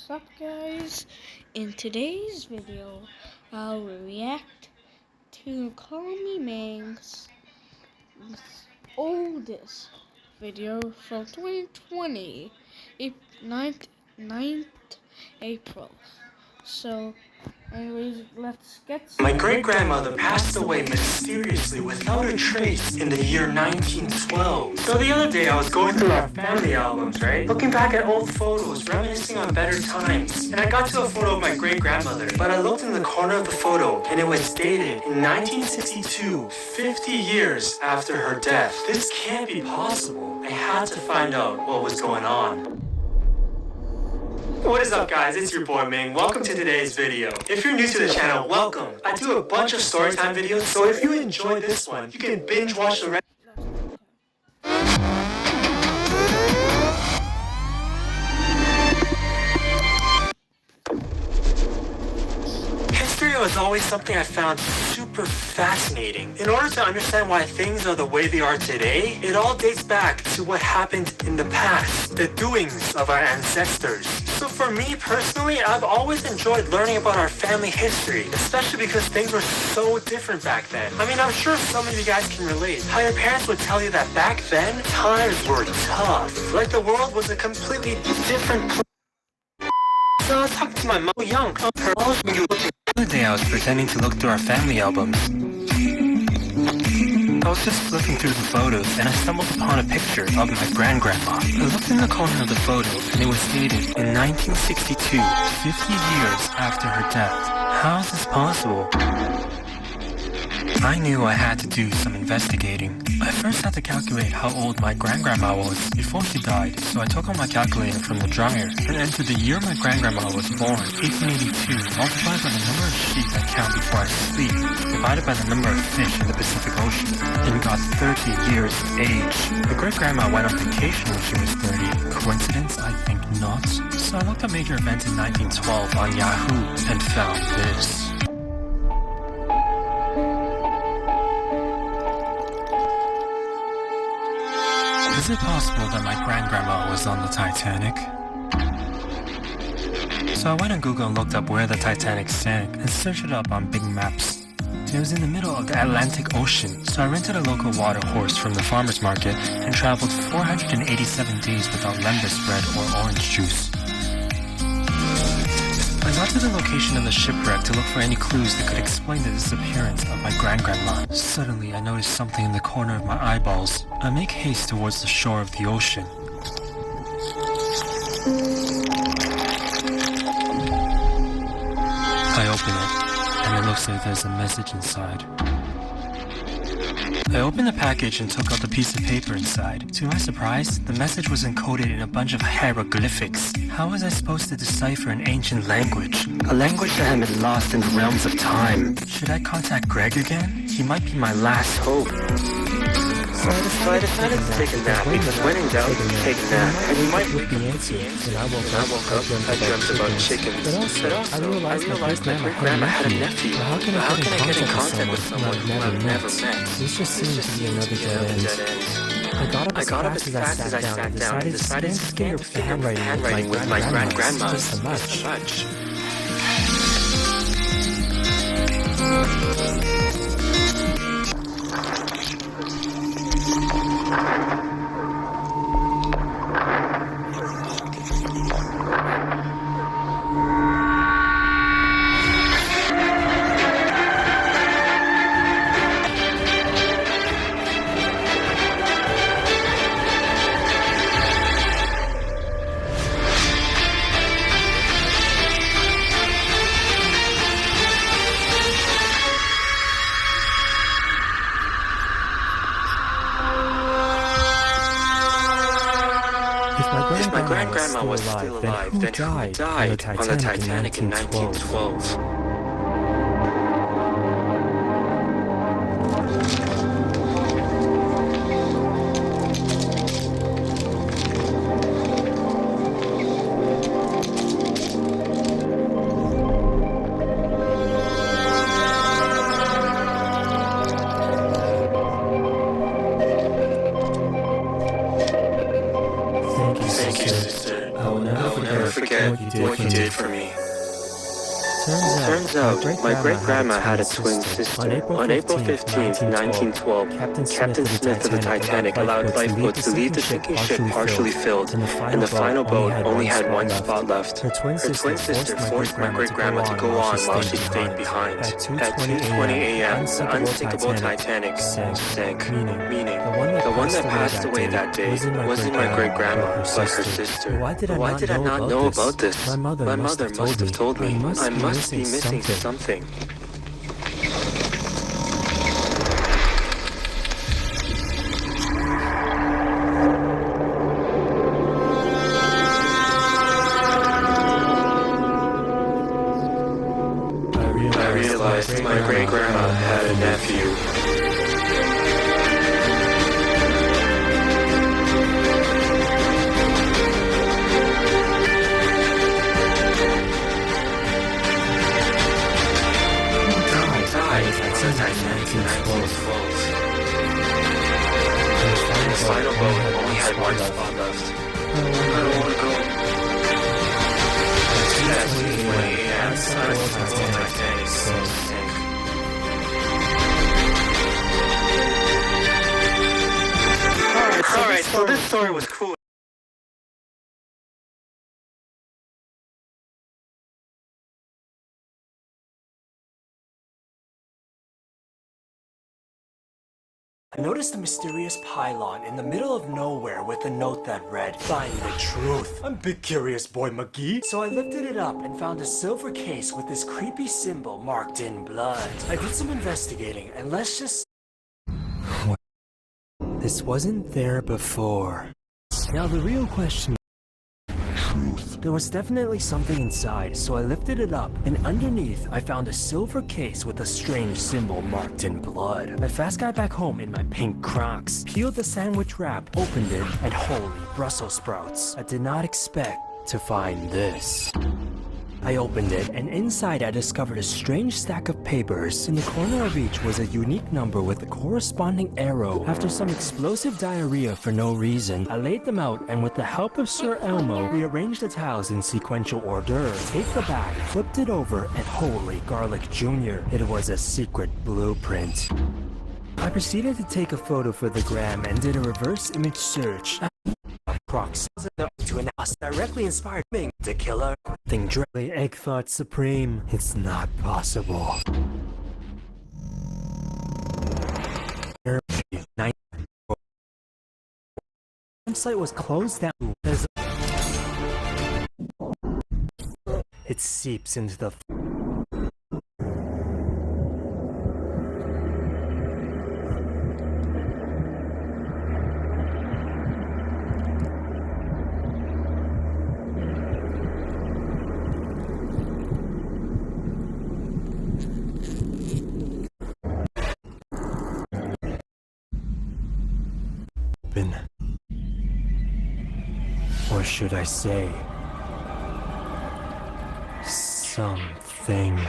What's up, guys? In today's video, I'll react to callmeming's oldest video from 2020, 9th April. So, anyways, let's get started. My great-grandmother passed away mysteriously without a trace in the year 1912. So the other day I was going through our family albums, right? Looking back at old photos, reminiscing on better times. And I got to a photo of my great-grandmother, but I looked in the corner of the photo and it was dated in 1962, 50 years after her death. This can't be possible. I had to find out what was going on. What is up, guys? It's your boy Ming. Welcome to today's video. If you're new to the channel, welcome. I do a bunch of storytime videos, so if you enjoy this one, you can binge watch the rest. History was always something I found super fascinating. In order to understand why things are the way they are today, it all dates back to what happened in the past, the doings of our ancestors. So for me personally, I've always enjoyed learning about our family history, especially because things were so different back then. I mean, I'm sure some of you guys can relate. How your parents would tell you that back then, times were tough. Like the world was a completely different place. So I was talking to my mom young. The other day I was pretending to look through our family albums. I was just flipping through the photos and I stumbled upon a picture of my grandgrandma. I looked in the corner of the photo and it was dated in 1962, 50 years after her death. How is this possible? I knew I had to do some investigating. I first had to calculate how old my grandgrandma was before she died, so I took out my calculator from the dryer and entered the year my grandgrandma was born, 1882, multiplied by the number of sheep I count before I sleep, divided by the number of fish in the Pacific Ocean, and got 30 years of age. My great-grandma went on vacation when she was 30. Coincidence? I think not. So I looked at major events in 1912 on Yahoo and found this. Is it possible that my grandgrandma was on the Titanic? So I went on Google and looked up where the Titanic sank and searched it up on big maps. It was in the middle of the Atlantic Ocean, so I rented a local water horse from the farmer's market and traveled 487 days without lembas bread or orange juice. I got to the location of the shipwreck to look for any clues that could explain the disappearance of my grandgrandma. Suddenly, I noticed something in the corner of my eyeballs. I make haste towards the shore of the ocean. I open it, and it looks like there's a message inside. I opened the package and took out the piece of paper inside. To my surprise, the message was encoded in a bunch of hieroglyphics. How was I supposed to decipher an ancient language? A language that had been lost in the realms of time. Should I contact Greg again? He might be my last hope. So I decided to take a nap, because when in doubt, take a nap. And you might wake up with the answer. When I woke up, I dreamt about chickens. But also, I realized my great-grandma had a nephew. How can I get in contact with someone who I've never met? This just seemed to be another dead end. I got up as fast as I sat down and decided to scan the handwriting with my grandma just a much. If my grandgrandma was still alive, then who died on the Titanic in 1912? Thank you, sister. I will never forget what you did for me. Turns out, my great-grandma had a twin sister. On April 15th, 1912, Captain Smith of the Titanic allowed lifeboats to leave the sinking ship partially filled, and the final boat only had one spot left. Her twin sister forced my great-grandma to go on while she stayed behind. At 2:20 a.m., the unsinkable Titanic sank, meaning the one that passed away that day wasn't my great-grandma, but her sister. Why did I not know about this? My mother must have told me. I must be missing something. I realized my great-grandma had a nephew. The final boat only had one spot left. I don't want to go. At 2:20 a.m., the Titanic sank. Alright, so this story was cool. I noticed a mysterious pylon in the middle of nowhere with a note that read, "Find the truth." I'm big curious boy McGee, so I lifted it up and found a silver case with this creepy symbol marked in blood. I did some investigating, and let's just... This wasn't there before. Now the real question... There was definitely something inside, so I lifted it up, and underneath I found a silver case with a strange symbol marked in blood. I fast got back home in my pink Crocs, peeled the sandwich wrap, opened it, and holy Brussels sprouts. I did not expect to find this. I opened it, and inside I discovered a strange stack of papers. In the corner of each was a unique number with a corresponding arrow. After some explosive diarrhea for no reason, I laid them out, and with the help of Sir Elmo, rearranged the tiles in sequential order. Taped the back, flipped it over, and holy garlic junior, it was a secret blueprint. I proceeded to take a photo for the gram and did a reverse image search. Crocs to announce directly inspired Ming to killer thing directly egg thought supreme. It's not possible. The website was closed down as it seeps into the or should I say, something.